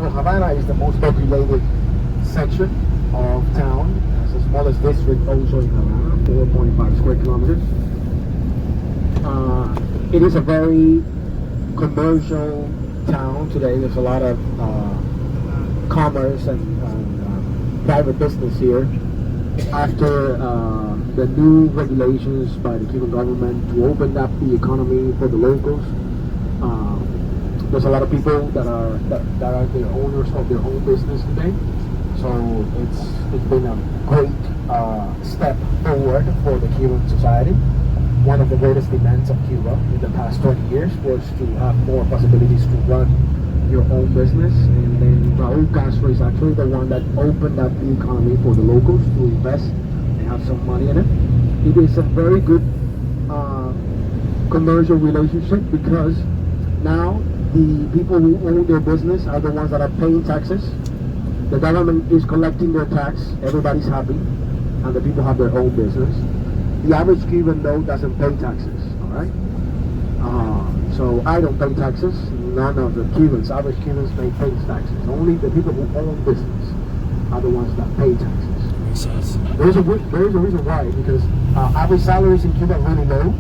know, Havana is the most populated section of town. It's the smallest district also in Havana, 4.5 square kilometers. It is a very commercial town today. There's a lot of commerce and private business here. After the new regulations by the Cuban government to open up the economy for the locals, there's a lot of people that are the owners of their own business today. So it's been a great step forward for the Cuban society. One of the greatest demands of Cuba in the past 20 years was to have more possibilities to run your own business, and then Raul Castro is actually the one that opened up the economy for the locals to invest and have some money in it. It is a very good commercial relationship because now the people who own their business are the ones that are paying taxes. The government is collecting their tax, everybody's happy, and the people have their own business. The average Cuban, though, doesn't pay taxes, all right? So I don't pay taxes. None of the Cubans, average Cubans, pay taxes. Only the people who own business are the ones that pay taxes. Makes sense. There is a reason why, because average salaries in Cuba are really low.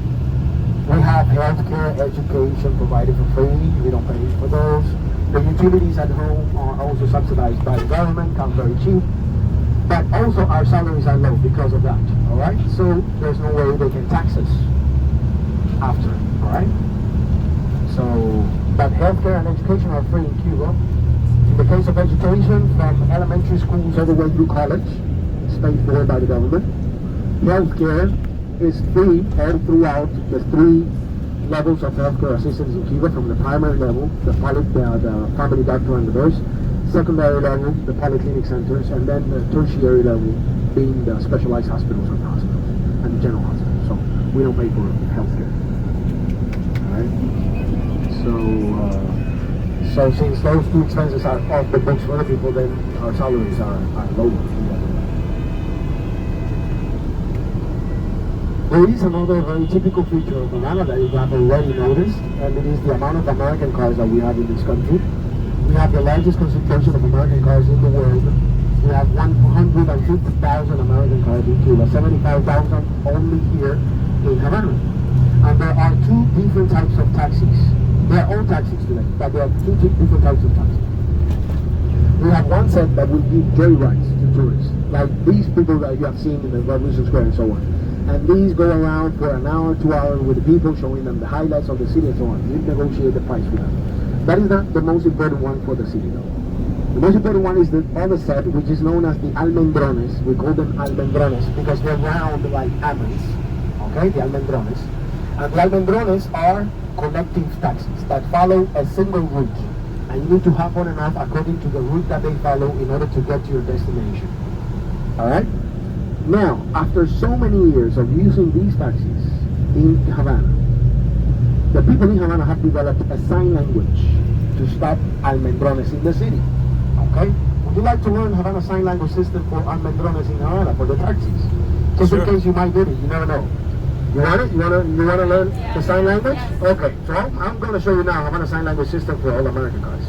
We have healthcare, education provided for free. We don't pay for those. The utilities at home are also subsidized by the government, come very cheap. But also our salaries are low because of that, all right? So there's no way they can tax us after, all right? So, but healthcare and education are free in Cuba. In the case of education, from elementary schools all the way through college, it's paid for by the government. Healthcare is free all throughout the 3 levels of healthcare assistance in Cuba, from the primary level, the family doctor and the nurse, secondary level, the polyclinic centers, and then the tertiary level being the specialized hospitals and hospitals, and the general hospitals. So we don't pay for healthcare. Alright? So since those 2 expenses are off the books for other people, then our salaries are lower. There is another very typical feature of Havana that you have already noticed, and it is the amount of American cars that we have in this country. We have the largest concentration of American cars in the world. We have 150,000 American cars in Cuba, 75,000 only here in Havana. And there are 2 different types of taxis. There are all taxis today, but there are 2 different types of taxis. We have one set that will give joyrides to tourists, like these people that you have seen in the Revolution Square and so on. And these go around for an hour, 2 hours with the people, showing them the highlights of the city and so on. You negotiate the price with them. That is not the most important one for the city, though. The most important one is the other set, which is known as the almendrones. We call them almendrones because they're round like almonds. Okay, the almendrones. And the almendrones are collective taxis that follow a single route. And you need to hop on and off according to the route that they follow in order to get to your destination. Alright? Now, after so many years of using these taxis in Havana, the people in Havana have developed a sign language to stop almendrones in the city. Okay? Would you like to learn Havana sign language system for almendrones in Havana, for the taxis? Just in case you might need it, you never know. You want it? You want to learn the sign language? Yes. Okay, so I'm going to show you now Havana sign language system for all American cars.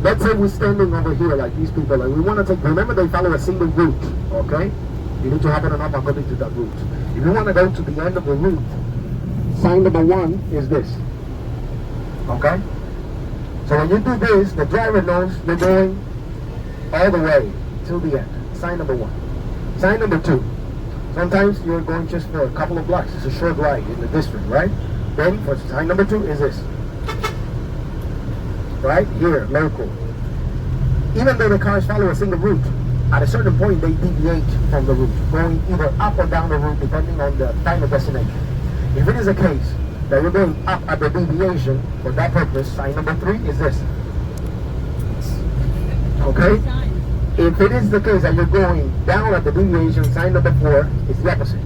Let's say we're standing over here like these people, and we want to take, remember they follow a single route, okay? You need to have it enough according to that route. If you want to go to the end of the route, sign number 1 is this. Okay? So when you do this, the driver knows you're going all the way till the end. Sign number 1. Sign number 2. Sometimes you're going just for a couple of blocks. It's a short ride in the district, right? Then for sign number 2 is this. Right? Here, local. Even though the cars follow a single route, at a certain point they deviate from the route, going either up or down the route depending on the final destination. If it is a case that you're going up at the deviation, for that purpose, sign number 3 is this. Okay? If it is the case that you're going down at the deviation, sign number 4 is the opposite.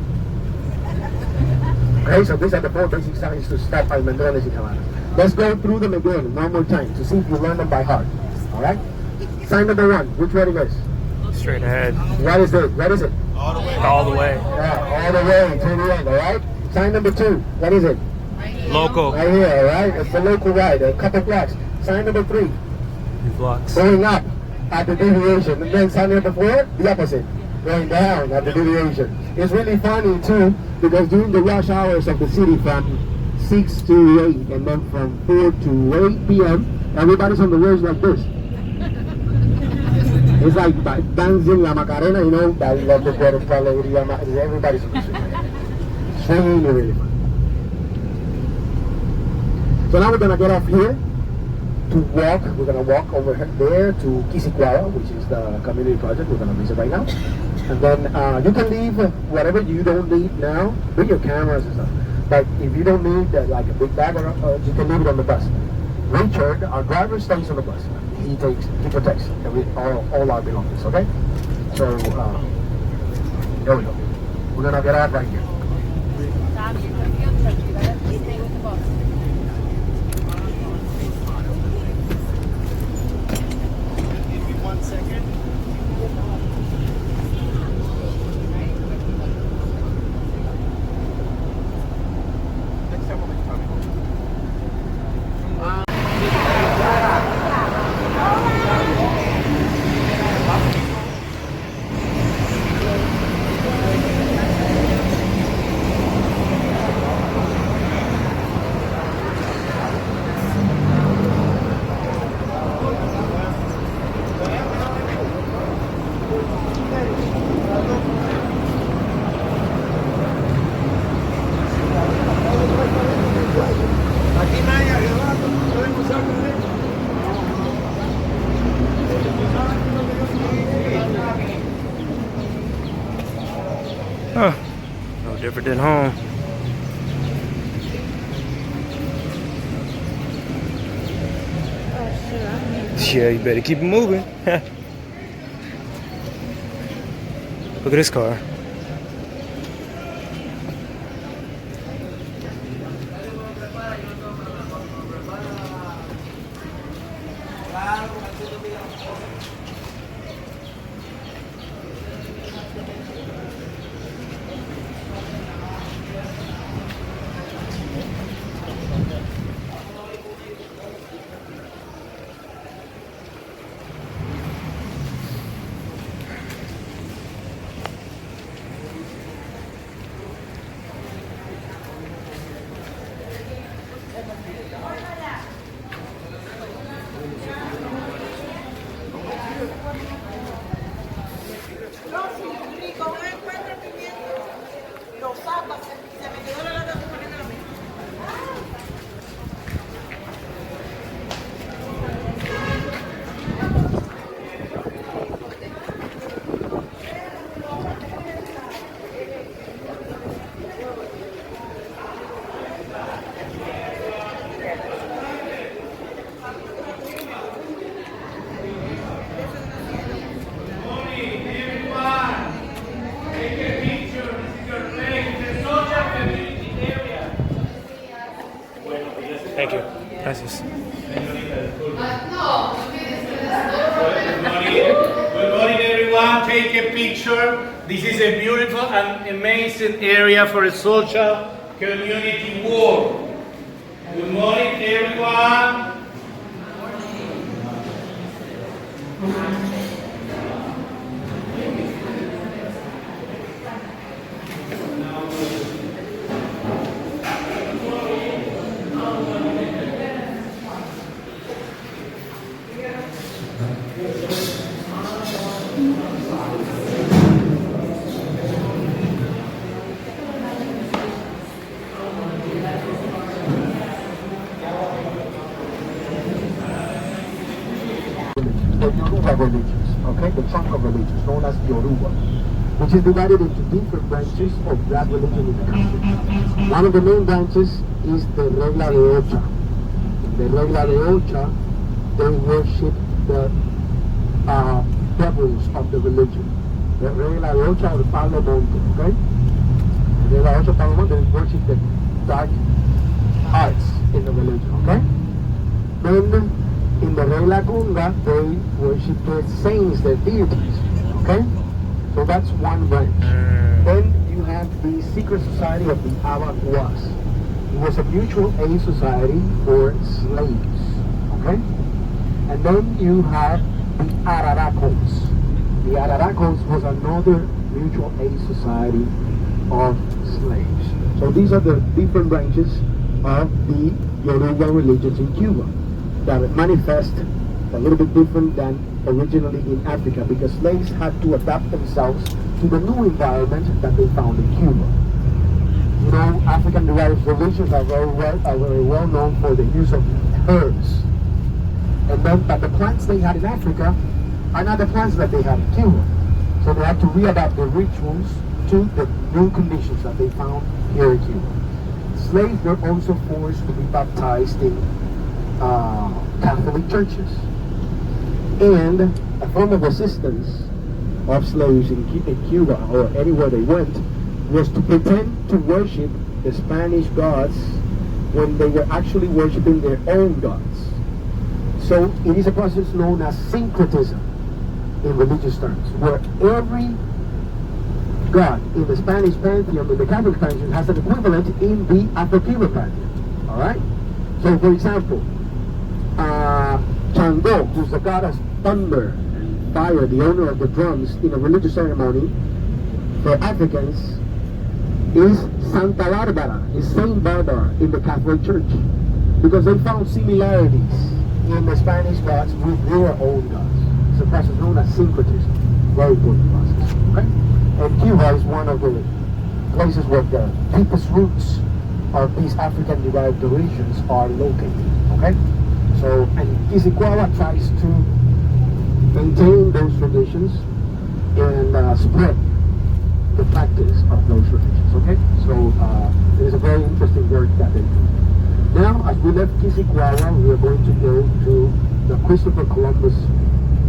Okay, so these are the 4 basic signs to stop almendrones in Havana. Let's go through them again one more time to see if you learn them by heart. Alright? Sign number 1, which one is? Straight ahead. What is it? What is it? All the way. All the way. Yeah, all the way to the end, alright? Sign number 2, what is it? Local. Right here, alright? It's the local ride, a couple blocks. Sign number 3. 2 blocks. Going up. at the deviation. And then standing at the floor, the opposite. Going down at the deviation. It's really funny too, because during the rush hours of the city from 6 to 8 and then from 4 to 8 p.m., everybody's on the roads like this. It's like dancing La Macarena, you know, I love the Puerto lady, everybody's on the street. It's really, really fun. So now we're going to get off here to walk. We're going to walk over there to Quisicuara, which is the community project we're going to visit right now. And then you can leave whatever you don't need now. Bring your cameras and stuff. But if you don't need like a big bag, you can leave it on the bus. Richard, our driver, stays on the bus. He protects all our belongings, okay? So, there we go. We're going to get out right here. Huh. No different than home. Yeah, you better keep it moving. Look at this car. Thank you. Gracias. Good morning, everyone. Take a picture. This is a beautiful and amazing area for a social community walk. Good morning, everyone. The Yoruba religions, okay, the trunk of religions known as Yoruba, which is divided into different branches of that religion in the country. One of the main branches is the Regla de Ocha. The Regla de Ocha, they worship the devils of the religion. The Regla de Ocha or the Palo Monte, okay? The Regla de Ocha, Palo Monte, they worship the dark arts in the religion, okay? Then in the Regla Gunga, they worship the saints, the deities, okay? So that's one branch. Then you have the secret society of the Abaguas. It was a mutual aid society for slaves, okay? And then you have the Arara Coast was another mutual aid society of slaves. So these are the different branches of the Yoruba religions in Cuba that manifest a little bit different than originally in Africa, because slaves had to adapt themselves to the new environment that they found in Cuba. You know, African-derived religions are very well known for the use of herbs. But the plants they had in Africa are not the plants that they had in Cuba. So they had to readapt their rituals to the new conditions that they found here in Cuba. Slaves were also forced to be baptized in Catholic churches. And a form of resistance of slaves in Cuba, or anywhere they went, was to pretend to worship the Spanish gods when they were actually worshiping their own gods. So it is a process known as syncretism in religious terms, where every god in the Spanish pantheon, in the Catholic pantheon, has an equivalent in the Afro-Cuban pantheon. All right? So, for example, Chango, who's the god of thunder and fire, the owner of the drums in a religious ceremony for Africans, is Santa Barbara, is Saint Barbara in the Catholic Church, because they found similarities in the Spanish gods with their own gods. It's a process known as syncretism. Very important process. Okay? And Cuba is one of the places where the deepest roots of these African-derived religions are located. Okay? So, and Quisquiawa tries to maintain those traditions and spread the practice of those traditions. Okay? So, it is a very interesting work that they do. Now, as we left Quisquiawa, we are going to go to the Christopher Columbus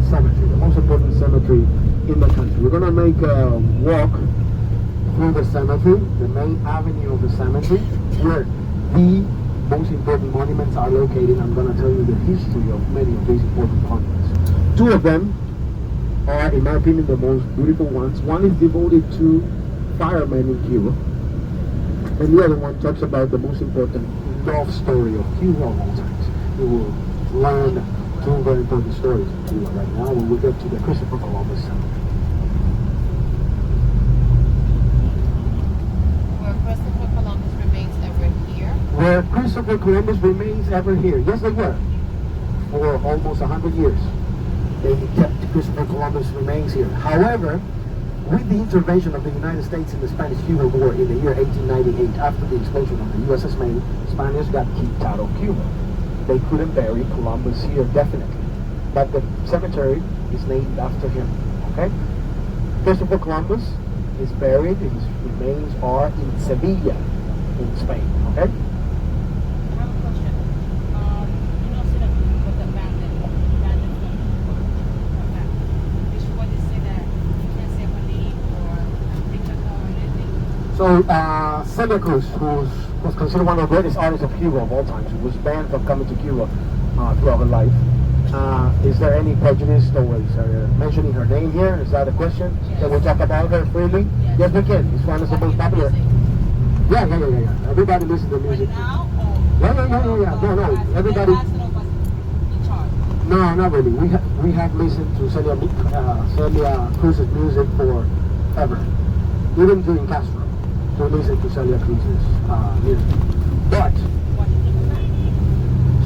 Cemetery, the most important cemetery in the country. We're going to make a walk through the cemetery, the main avenue of the cemetery, where the most important monuments are located. I'm going to tell you the history of many of these important monuments. Two of them are, in my opinion, the most beautiful ones. One is devoted to firemen in Cuba, and the other one talks about the most important love story of Cuba of all times. You will learn two very important stories of Cuba right now when we get to the Christopher Columbus Cemetery. Where Christopher Columbus remains ever here? Where Christopher Columbus remains ever here. Yes, they were. For almost 100 years. They kept Christopher Columbus remains here. However, with the intervention of the United States in the Spanish-Cuban War in the year 1898, after the explosion of the USS Maine, Spaniards got kicked out of Cuba. They couldn't bury Columbus here, definitely. But the cemetery is named after him, okay? Christopher Columbus is buried, his remains are in Sevilla, in Spain, okay? I have a question. You know, say that was abandoned Which one is say that you can't say her name or picture her or anything? So, Celia Cruz, who was considered one of the greatest artists of Cuba of all time, who was banned from coming to Cuba throughout her life. Is there any prejudice towards mentioning her name here? Is that a question? Yes. Can we talk about her freely? Yes. Yes, we can. It's one of the most popular. Yeah. Everybody listens to music. Right now or? Yeah. No. Everybody. In charge. No, not really. We have listened to Celia Cruz's music forever. Even during Castro, we listened to Celia Cruz's music. But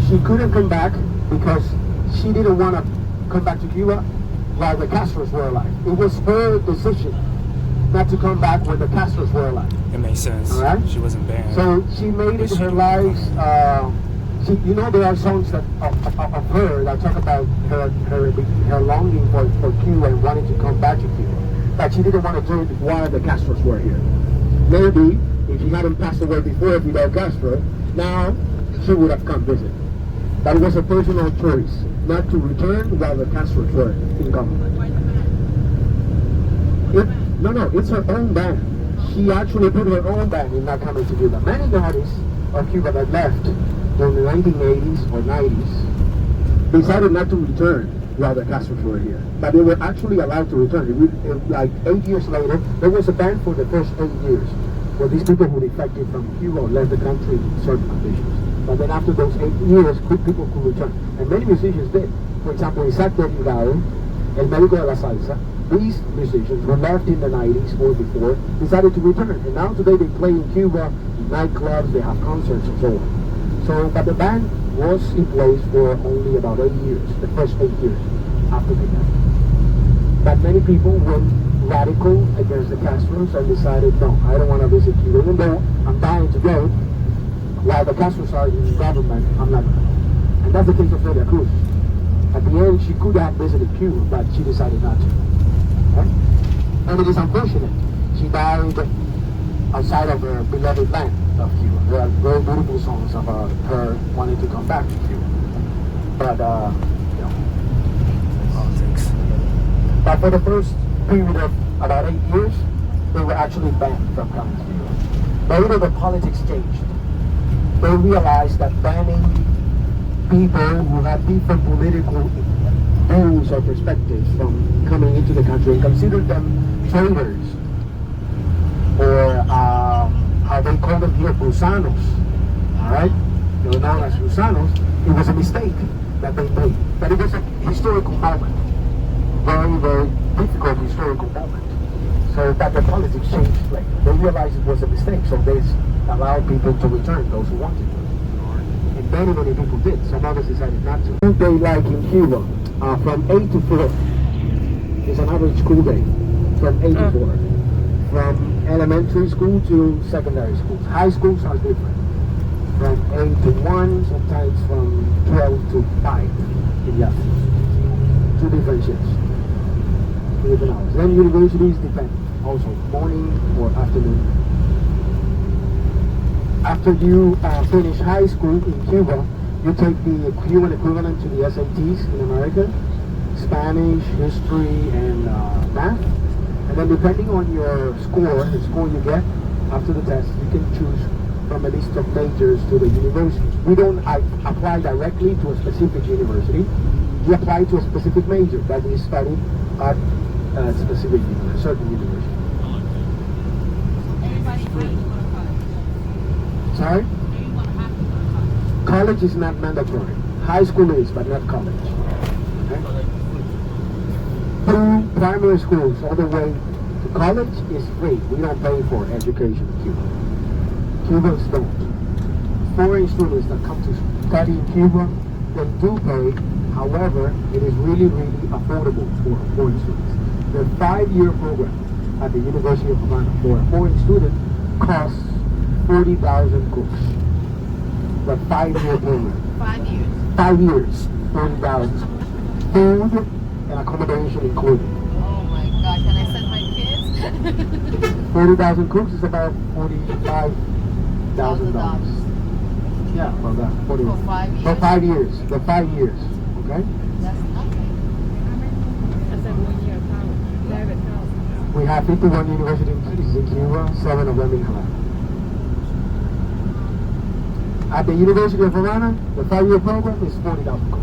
she couldn't come back because she didn't want to come back to Cuba while the Castros were alive. It was her decision not to come back when the Castros were alive. It makes sense. All right? She wasn't banned. So she made it her lives. You know, there are songs that of her that talk about her longing for Cuba and wanting to come back to Cuba, but she didn't want to do it while the Castros were here. Maybe if she hadn't passed away before Fidel Castro, now she would have come visit. That was a personal choice, not to return while the Castros were in government. No, it's her own ban. She actually put her own ban in not coming to Cuba. Many artists of Cuba that left during the 1980s or 90s decided not to return while the Castros were here. But they were actually allowed to return. Like 8 years later, there was a ban for the first 8 years where these people who defected from Cuba left the country in certain conditions. But then after those 8 years, people could return. And many musicians did. For example, Isaac Delgado, El Médico de la Salsa, these musicians were left in the 90s or before, decided to return. And now today they play in Cuba, in nightclubs, they have concerts and so on. So, but the band was in place for only about 8 years, the first 8 years after they left. But many people went radical against the Castros and decided, no, I don't want to visit Cuba. Even though I'm dying to go, while the Castros are in government, I'm not going to go. And that's the case of Celia Cruz. At the end, she could have visited Cuba, but she decided not to. Okay? And it is unfortunate. She died outside of her beloved land of Cuba. There are very beautiful songs about her wanting to come back to Cuba. But, you know, Politics. but for the first period of about 8 years, they were actually banned from coming to Cuba. But you know, the politics changed. They realized that banning people who have different political views or perspectives from coming into the country and considered them traitors, or how they call them here, Busanos. Alright? They were known as Busanos. It was a mistake that they made. But it was a historical moment. Very, very difficult historical moment. So that the politics changed later. They realized it was a mistake, so they allowed people to return, those who wanted to. And many, many people did. Some others decided not to. School day like in Cuba, from 8 to 4 is an average school day. From 8 to 4. From elementary school to secondary schools. High schools are different. From 8 to 1, sometimes from 12 to 5 in the afternoon. 2 different shifts. 2 different hours. Then universities depend. Also morning or afternoon. After you finish high school in Cuba, you take the Cuban equivalent to the SATs in America, Spanish, history, and math. And then depending on your score, the score you get after the test, you can choose from a list of majors to the universities. We don't apply directly to a specific university. We apply to a specific major that we study at a specific university, certain university. Everybody free to go to college. Sorry? Everyone have to go to college. College is not mandatory. High school is, but not college. Okay? Through primary schools all the way to college is free. We don't pay for education in Cuba. Cubans don't. Foreign students that come to study in Cuba, they do pay. However, it is really, really affordable for foreign students. The 5-year program at the University of Havana for a foreign student costs 40,000 cooks. The 5-year program. 5 years. 5 years, 40,000. Food and accommodation included. Oh my God, can I send my kids? 40,000 cooks is about $45,000. Yeah, well, that 40. For 5 years? For 5 years. The 5 years. Okay? That's nothing. That's a 1 year college, 11,000. We have 51 universities in Cuba, 7 of them in Havana. At the University of Havana, the 5-year program is 40,000 cooks.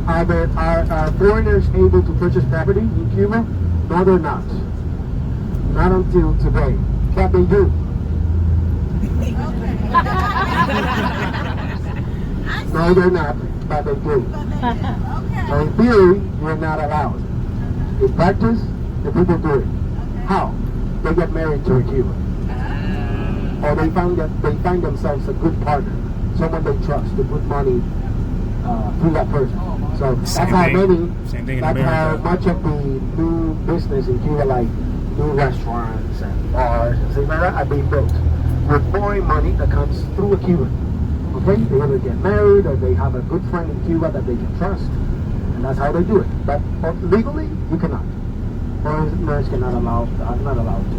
Are foreigners able to purchase property in Cuba? No, they're not. Not until today. But they do. No, they're not, but they do. So in theory, you're not allowed. In practice, the people do it. How? They get married to a Cuban. Or they find themselves a good partner, someone they trust to put money through that person. So that's Same how thing. many, Same thing in that's how America. much of the new business in Cuba, like new restaurants and bars and things like that, are being built with foreign money that comes through a Cuban. Okay? They either get married or they have a good friend in Cuba that they can trust, and that's how they do it. But legally, you cannot. Foreigners are not allowed to.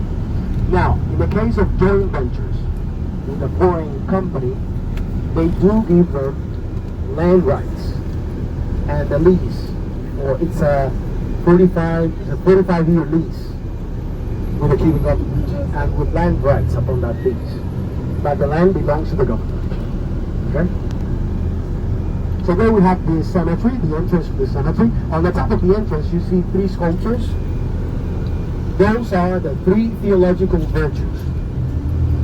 Now, in the case of joint ventures with a foreign company, they do give them land rights and a lease, or it's a 45-year lease with the Cuban government, and with land rights upon that lease. But the land belongs to the government. Okay? So there we have the cemetery, the entrance to the cemetery. On the top of the entrance, you see 3 sculptures. Those are the 3 theological virtues: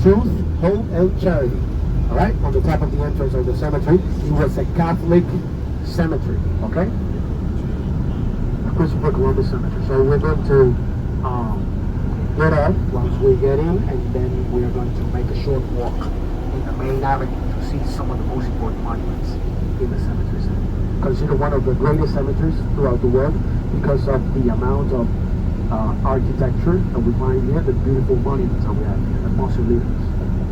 truth, hope, and charity. All right, on the top of the entrance of the cemetery. It was a Catholic cemetery, okay? A Christopher Columbus cemetery. So we're going to get up once we get in, and then we are going to make a short walk in the main avenue to see some of the most important monuments in the cemetery. Considered one of the greatest cemeteries throughout the world because of the amount of architecture that we find here, the beautiful monuments that we have here, the mausoleums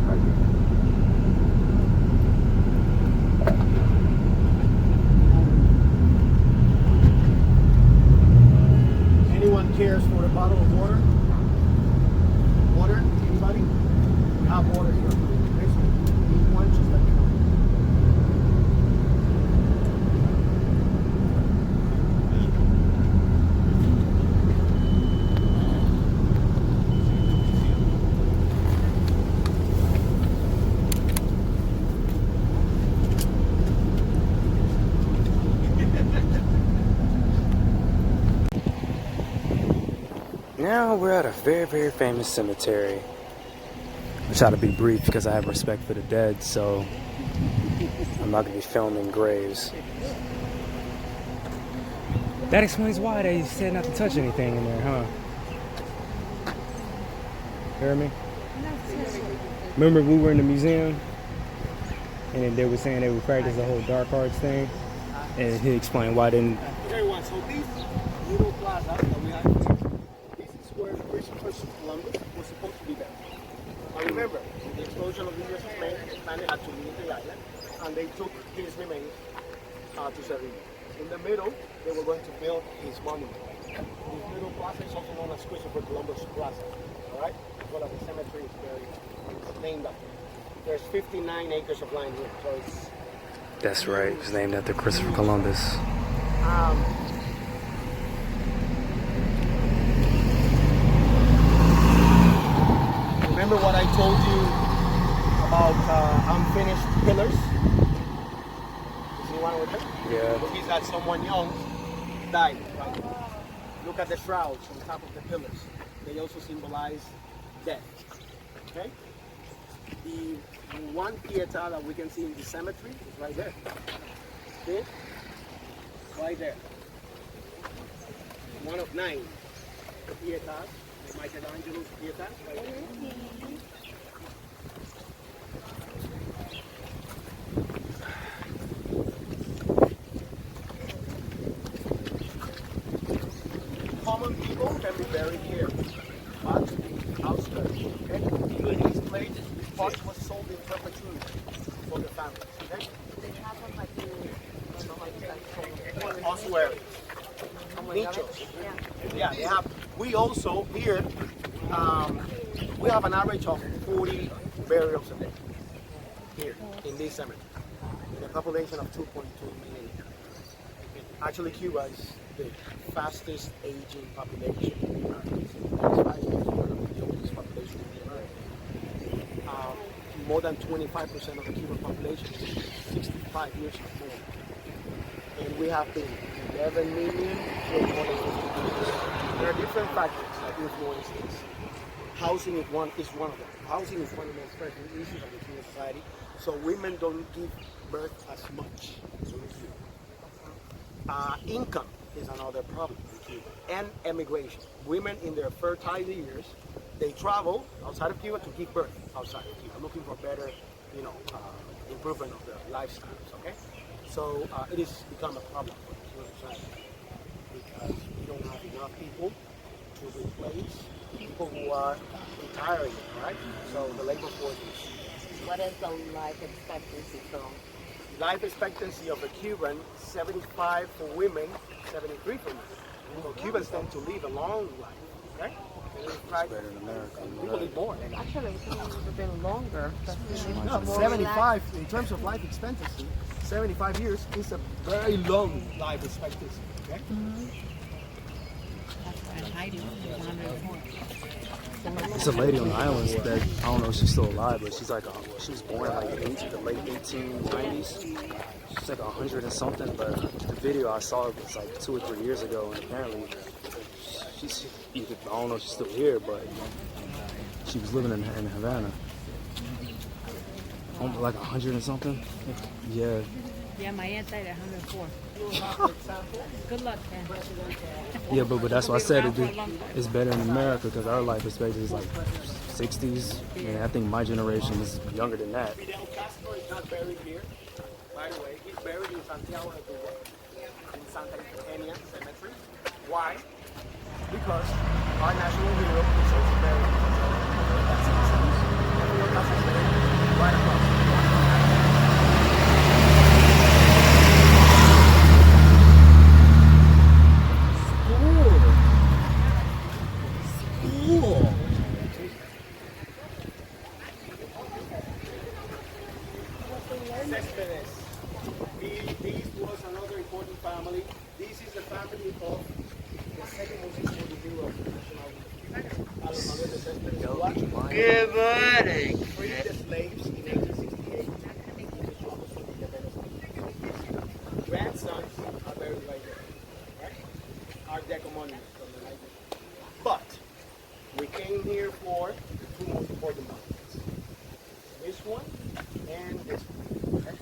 right here. Anyone cares for a bottle of water? Water? Anybody? We have water here. Need one, just let me know. Now we're at a very, very famous cemetery. I try to be brief because I have respect for the dead, so I'm not going to be filming graves. That explains why they said not to touch anything in there, huh? Hear me? Remember we were in the museum and then they were saying they would practice the whole dark arts thing, and he explained why didn't. Everyone, so this little plaza that we have here, this is where Christopher Columbus was supposed to be there. Now remember, the explosion of the U.S. plane had to leave the island, and they took his remains to Sardinia. In the middle, they were going to build his monument. This little plaza is also known as Christopher Columbus Plaza, all right? As well as the cemetery is very named after him. There's 59 acres of land here, so it's... That's right, it's named after Christopher Columbus. Remember what I told you about unfinished pillars? You see one over there? Yeah. Look, he's got someone young died, right? Look at the shrouds on top of the pillars. They also symbolize death, okay? The one pieta that we can see in the cemetery is right there. See? Right there. One of 9 pietas, the Michelangelo's pietas, right there. Common people can be buried here, but the outskirts, okay? Even this place, this part was sold in perpetuity for the families, okay? Ossuaries, nichos. Yeah, they have. We also here, we have an average of 40 burials a day here in this cemetery, with a population of 2.2 million. Actually, Cuba is the fastest aging population in the Americas. That's one of the oldest population in the Americas. More than 25% of the Cuban population is 65 years or more. And we have been 11 million for more than 50 years. There are different factors that influence this. Housing is one of them. Housing is one of the most pressing issues of the Cuban society. So women don't give birth as much as we do. Income is another problem in Cuba, and emigration. Women in their fertile years, they travel outside of Cuba to give birth outside of Cuba, looking for better, improvement of their lifestyles. Okay, so it has become a problem for the Cuban society because we don't have enough people to replace people who are retiring, right? So the labor force is. What is the life expectancy from? Life expectancy of a Cuban, 75 for women, 73 for men. So Cubans tend to live a long life, right? Right. Better than America. People live more. Actually, it's a bit longer. No, 75 in terms of life expectancy, 75 years is a very long life expectancy. Okay? There's a lady on the islands that, I don't know if she's still alive, but she's like, she was born in like the late 1890s. She's like 100 and something, but the video I saw was like 2 or 3 years ago, and apparently she's, I don't know if she's still here, but she was living in Havana. like 100 and something. Yeah. Yeah, my aunt died at 104. Good luck, man. Yeah, but that's why I said For a long time. it's better in America because our life expectancy is like 60s, and I think my generation is younger than that. Fidel Castro is not buried here. By the way, he's buried in Santiago de Cuba, in Santa Eugenia Cemetery. Why? Because our national hero is also buried in Santiago de Cuba. That's in Fidel Castro is buried right across. Céspedes. This was another important family. This is the family of the second most important hero of the national Manuel de Céspedes. What? ¡Qué buddy! Freed the slaves in 1868. His grandsons are buried right there. Right? Art Deco monuments from the 19th. But we came here for the two most important monuments. This one and this one. Okay?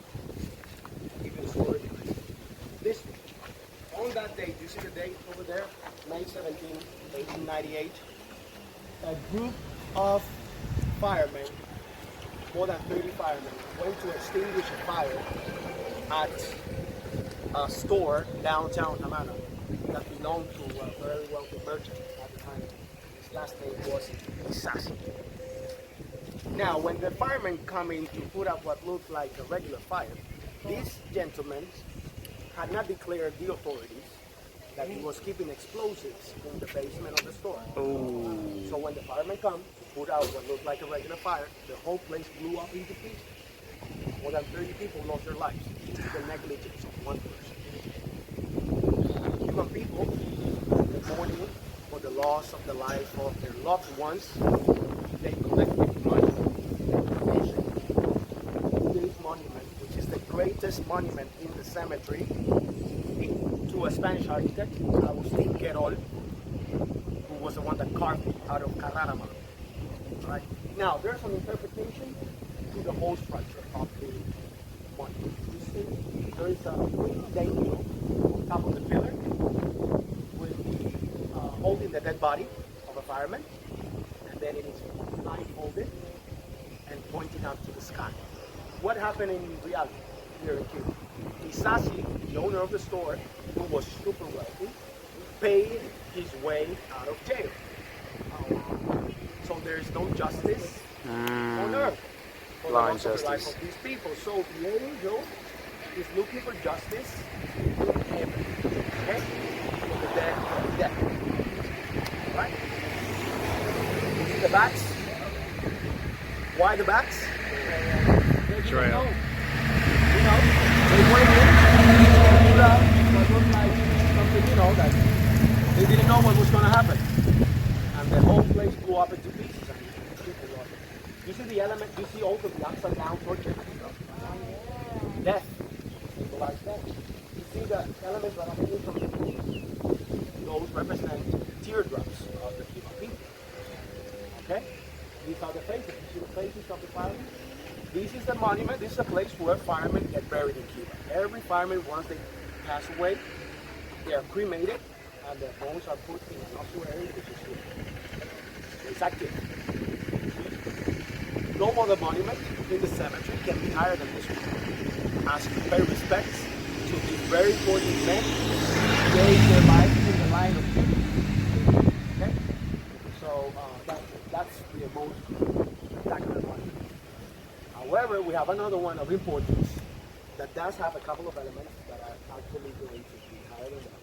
I'll give you the story behind it. This one. On that date, you see the date over there? May 17, 1898. A group of firemen, more than 30 firemen, went to extinguish a fire at a store downtown Havana that belonged to a very wealthy merchant at the time. His last name was Misc. Now, when the firemen come in to put out what looked like a regular fire, these gentlemen had not declared the authorities that he was keeping explosives in the basement of the store. Oh. So when the firemen come to put out what looked like a regular fire, the whole place blew up into pieces. More than 30 people lost their lives due to the negligence of one person. Cuban people, in mourning for the loss of the life of their loved ones, they collected money this monument, which is the greatest monument in the cemetery, to a Spanish architect, Agustin Querol, who was the one that carved it out of Carrara marble. Right? Now, there's an interpretation to the whole structure of the monument. You see, there is a green dangling on top of the pillar, with holding the dead body of a fireman, and then it is blindfolded and pointing up to the sky. What happened in reality here in Cuba? Isasi, the owner of the store, who was super wealthy, paid his way out of jail. So there is no justice on earth for the Blind loss of the life justice. of these people. So the angel is looking for justice in heaven. Okay? For the dead of the dead. Right? You see the bats? Why the bats? Betrayal. You know, they went in, put out what looked like something, you know, that they didn't know what was going to happen. And the whole place blew up into pieces and people lost it. You see the element, you see also the upside down torture. Death. Symbolizes death. You see the elements that are coming from the pieces. Those represent teardrops of the Cuban people. Okay? These are the faces. You see the faces of the firemen? This is the monument. This is a place where firemen get buried in Cuba. Every fireman, once they pass away, they are cremated and their bones are put in an ossuary, which is here. It's active. No other monument in the cemetery can be higher than this one. As to pay respects to these very important men who gave their lives in the line of duty. Okay? So that's the most spectacular monument. However, we have another one of importance that does have a couple of elements that are actually going to be higher than that.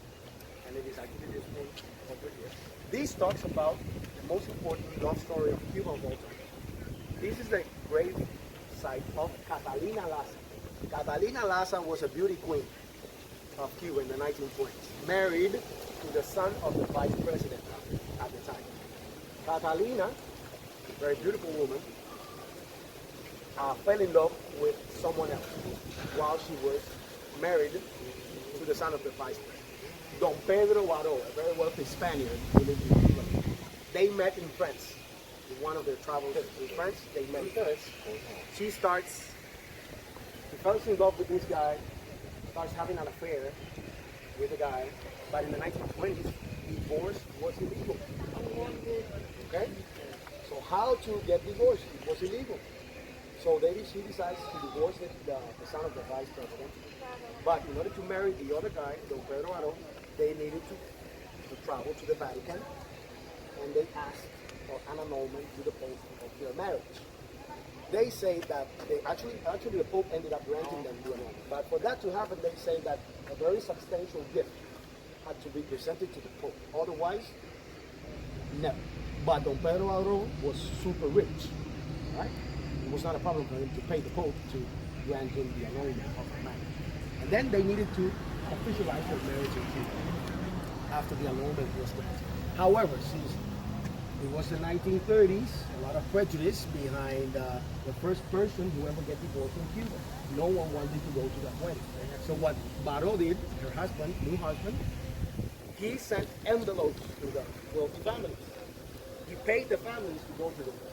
And it is actually this one over here. This talks about the most important love story of Cuba of all time. This is the grave site of Catalina Laza. Catalina Laza was a beauty queen of Cuba in the 1920s, married to the son of the vice president at the time. Catalina, a very beautiful woman, fell in love with someone else while she was married to the son of the vice president. Don Pedro Guaro, a very wealthy Spaniard who lived in Cuba. They met in France. In one of their travels in France, they met first. She starts falls in love with this guy, starts having an affair with the guy, but in the 1920s, divorce was illegal. Okay? So how to get divorced? It was illegal. So she decides to divorce the son of the vice president. But in order to marry the other guy, Don Pedro Aro, they needed to travel to the Vatican, and they asked for an annulment to the Pope of their marriage. They say that actually the Pope ended up granting them the annulment. But for that to happen, they say that a very substantial gift had to be presented to the Pope. Otherwise, no. But Don Pedro Aro was super rich, right? It was not a problem for him to pay the Pope to grant him the annulment of the marriage. And then they needed to officialize their marriage in Cuba after the annulment was granted. However, since it was the 1930s, a lot of prejudice behind the first person who ever get divorced in Cuba. No one wanted to go to that wedding. So what Baro did, her husband, new husband, he sent envelopes to the wealthy families. He paid the families to go to the wedding.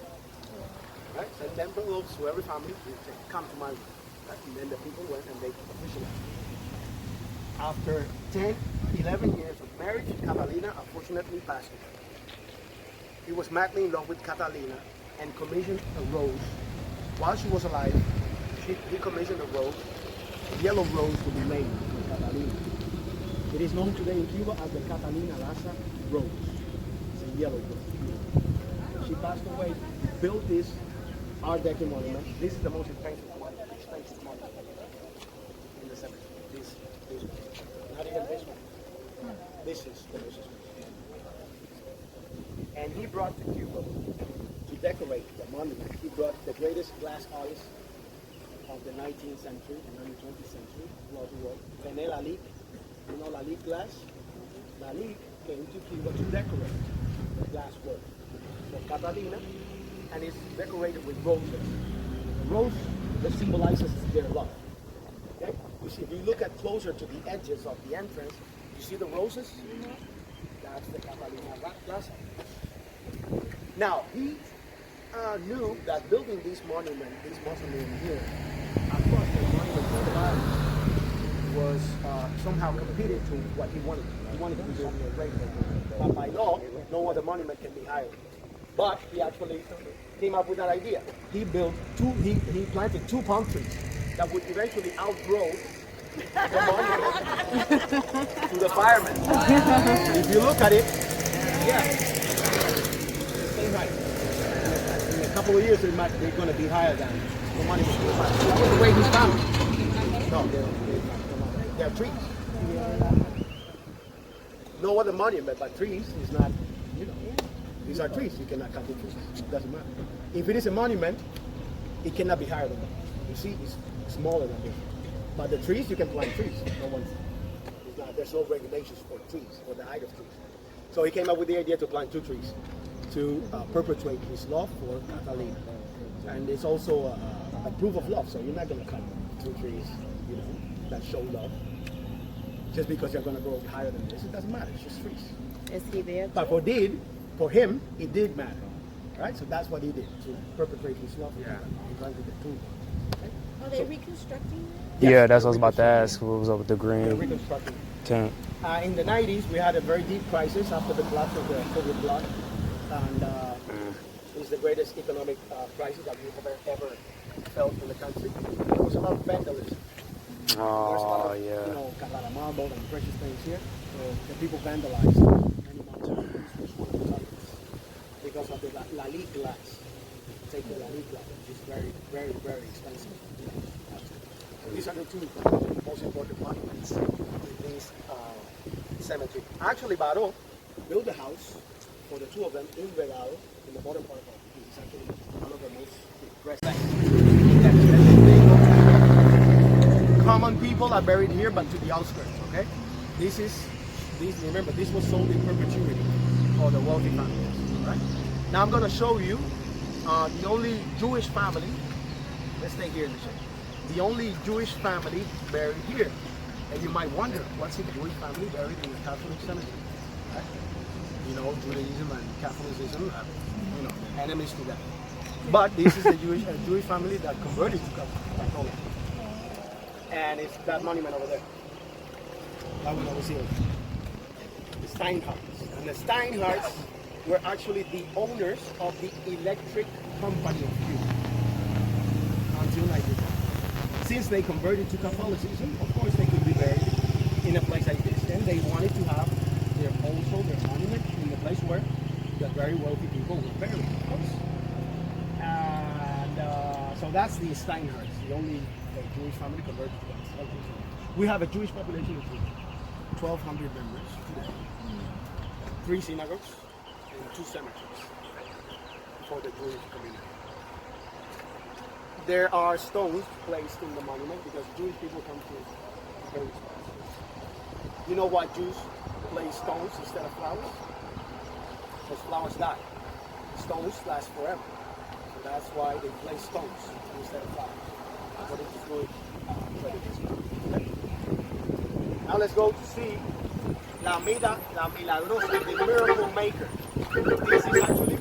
Right? Sent envelopes to every family to say, come to my wedding. Right? And then the people went and they officialized it. After 10, 11 years of marriage, Catalina unfortunately passed away. He was madly in love with Catalina and commissioned a rose. While she was alive, he commissioned a rose, a yellow rose to be made for Catalina. It is known today in Cuba as the Catalina Laza rose. It's a yellow rose. She passed away, built this Art Deco monument. This is the most expensive monument in the cemetery. This one. Not even this one. This is the most expensive. And he brought to Cuba to decorate the monument. He brought the greatest glass artist of the 19th century and early 20th century, throughout the world, René Lalique. You know Lalique glass? Lalique came to Cuba to decorate the glass work for Catalina, and it's decorated with roses. The rose that symbolizes their love. Okay? You see, if you look at closer to the edges of the entrance, you see the roses? That's the Catalina Plaza. Now, he knew that building this monument, this mausoleum here, across the monument for the body, was somehow competing to what he wanted. He wanted to be built a great monument. But by law, no other monument can be higher. But he actually came up with that idea. He built he planted 2 palm trees that would eventually outgrow the monument to the firemen. If you look at it, yeah. Right. In a couple of years, they're going to be higher than the monument. That was the way he's found. No, they're trees. No other monument but trees is not, these are trees. You cannot cut the trees. It doesn't matter. If it is a monument, it cannot be higher than that. You see, it's smaller than this. But the trees, you can plant trees. There's no regulations for trees, for the height of trees. So he came up with the idea to plant 2 trees to perpetuate his love for Catalina. And it's also a proof of love, so you're not going to cut 2 trees, that show love. Just because you're going to grow higher than this, it doesn't matter, it's just trees. Is he there? But for him, it did matter, right? So that's what he did, to perpetuate his love for Catalina. He planted the 2. Okay? Are they reconstructing that? Yeah, that's what I was about to ask. What was up with the They're green reconstructing. tent? In the 90s, we had a very deep crisis after the collapse of the Soviet bloc. And it's the greatest economic crisis that we've ever felt in the country. There was a lot of vandalism. There's a lot of, Carrara marble and precious things here. So the people vandalized many mountains, which was one of the targets. Because of the Lalique glass. Take the Lalique glass, which is very, very, very expensive. So these are the 2 most important monuments in this cemetery. Actually, Baro built a house for the 2 of them in Regalo, in the bottom part of it. It's actually one of the most impressive. Common people are buried here, but to the outskirts, okay? Remember, this was sold in perpetuity for the wealthy families, right? Now I'm going to show you the only Jewish family, let's stay here in the shade, the only Jewish family buried here. And you might wonder, what's a Jewish family buried in the Catholic cemetery, right? Judaism and Catholicism are, enemies to that. But this is a Jewish family that converted to Catholic. and it's that monument over there. That one over here. The Steinhardts. And the Steinhardts were actually the owners of the electric company of Cuba until 1900. Since they converted to Catholicism, of course they could be buried in a place like this. And they wanted to have their monument in the place where the very wealthy people were buried, of course. And so that's the Steinhardts, the only Jewish family converted to Catholicism. We have a Jewish population of 1,200 members today, 3 synagogues, and 2 cemeteries for the Jewish community. There are stones placed in the monument because Jewish people come to bury stones. You know why Jews place stones instead of flowers? Because flowers die. Stones last forever. So that's why they place stones instead of flowers. According to Jewish tradition. Okay? Now let's go to see La Milagrosa, the miracle maker. This is actually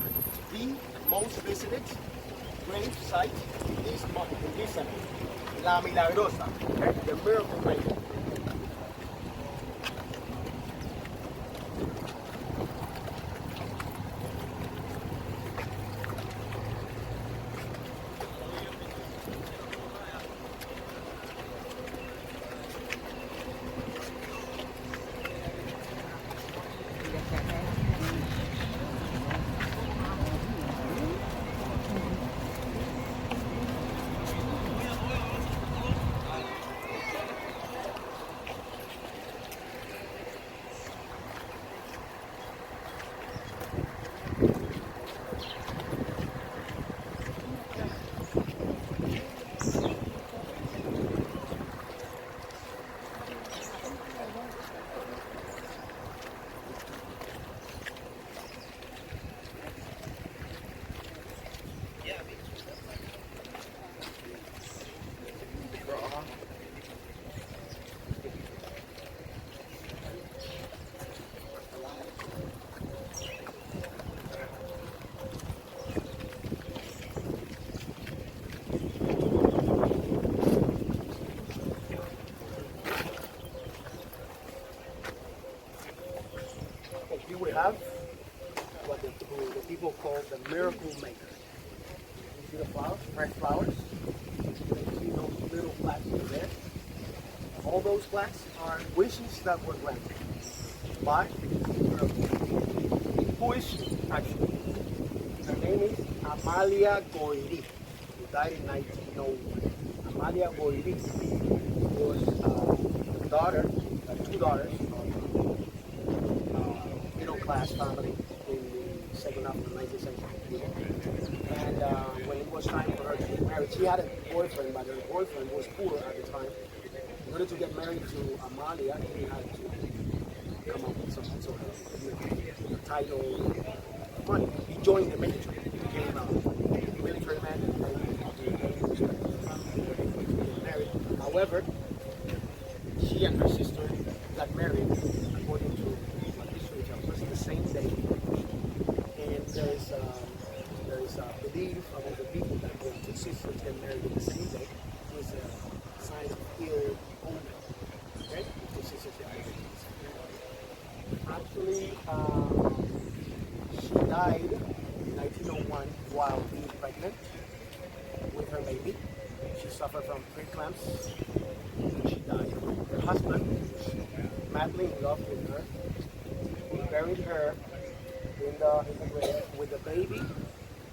the most visited grave site in this cemetery. La Milagrosa, okay? The miracle maker. Have what the people call the miracle maker. You see the flowers, fresh flowers? You see those little plaques over there? All those plaques are wishes that were granted by the miracle maker. Who is she, actually? Her name is Amalia Goiri, who died in 1901. Amalia Goiri was the daughter, 2 daughters, class family in the second half of the 19th century. And when it was time for her to get married, she had a boyfriend, but her boyfriend was poor at the time. In order to get married to Amalia, he had to come up with some sort of title, money. He joined the military. He became a military man and get married. However, she and her sister got married according to the same day, and there's a belief among the people that when 2 sisters get married on the same day is a sign of ill omen. Okay, 2 sisters get married on the same day. Actually, she died in 1901 while being pregnant with her baby. She suffered from preeclampsia and she died. Her husband was madly in love with her. He buried her in the grave with the baby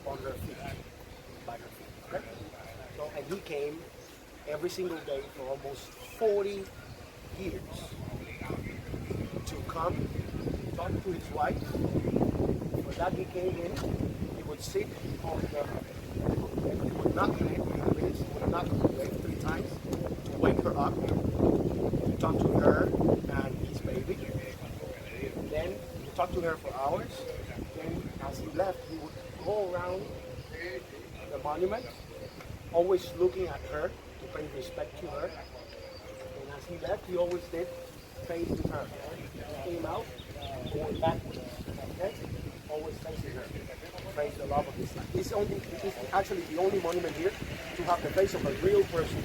on her feet, by her feet. Okay? So, and he came every single day for almost 40 years to come talk to his wife. For that he came in, he would sit on the, he would knock on it, he would knock on the grave 3 times to wake her up, to talk to her and his baby. Then he talked to her for hours. Then as he left, he would go around the monument, always looking at her to pay respect to her. And as he left, he always did facing her. He came out, going backwards. Okay? Always facing her. Praise the love of his life. It's actually the only monument here to have the face of a real person.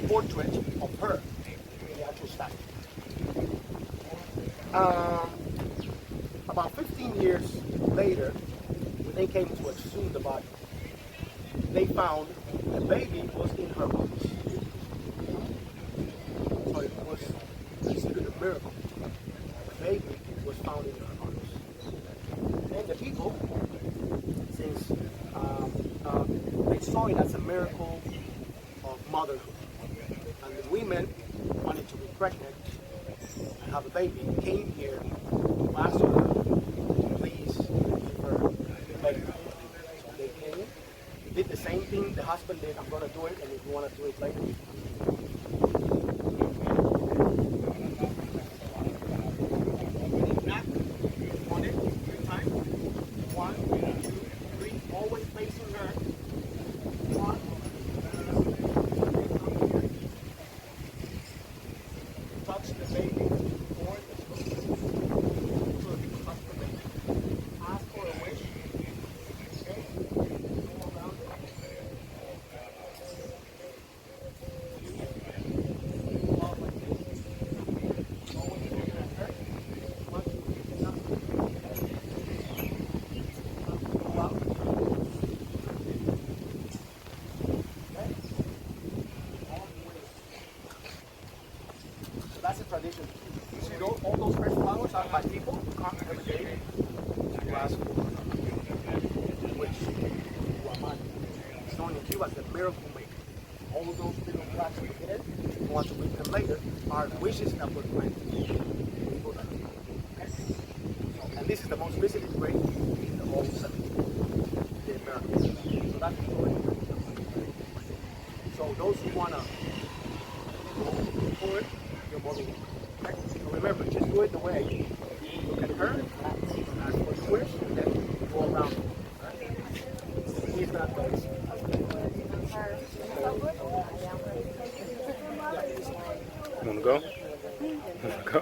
portrait of her in the actual statue. About 15 years later, when they came to exhume the body, they found the baby was in her arms. So it was considered a miracle. The baby was found in her arms. And the people, since they saw it as a miracle of motherhood, and the women wanted to be pregnant and have a baby, came here to ask her to please give her the baby. So they came, did the same thing the husband did. I'm going to do it, and if you want to do it later. Knock on it 3 times. 1, 2, 3, always facing her. 1, touch the baby or the touch the baby. Ask for a wish. Okay? Go around it. Walk like this. Always look at her. Touch the go out. Okay? So that's a tradition. You see, all those fresh flowers are by people who come every day to ask for wish to a man. It's known in Cuba as the miracle maker. All of those little plaques we did, if you want to read them later, are wishes that were granted. People that, okay? And this is the most visited grave in the whole cemetery, the Americas. So that's the story. So those who want to go for it, you're more than welcome. Okay? So remember, just do it the way you look at her, ask for the wish, and then go around. Right? He's not those. You wanna go? You wanna go?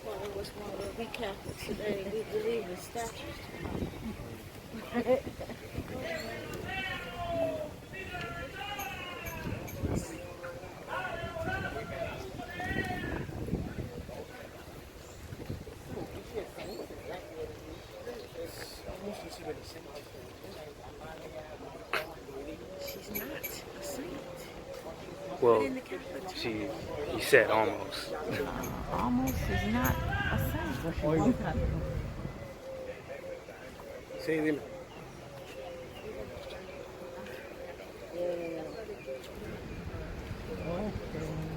Father was one of we Catholics today. We believe in statues. She's not a saint. Well, In the Catholic you said almost. almost is not a saint. Sí, dime. Okay.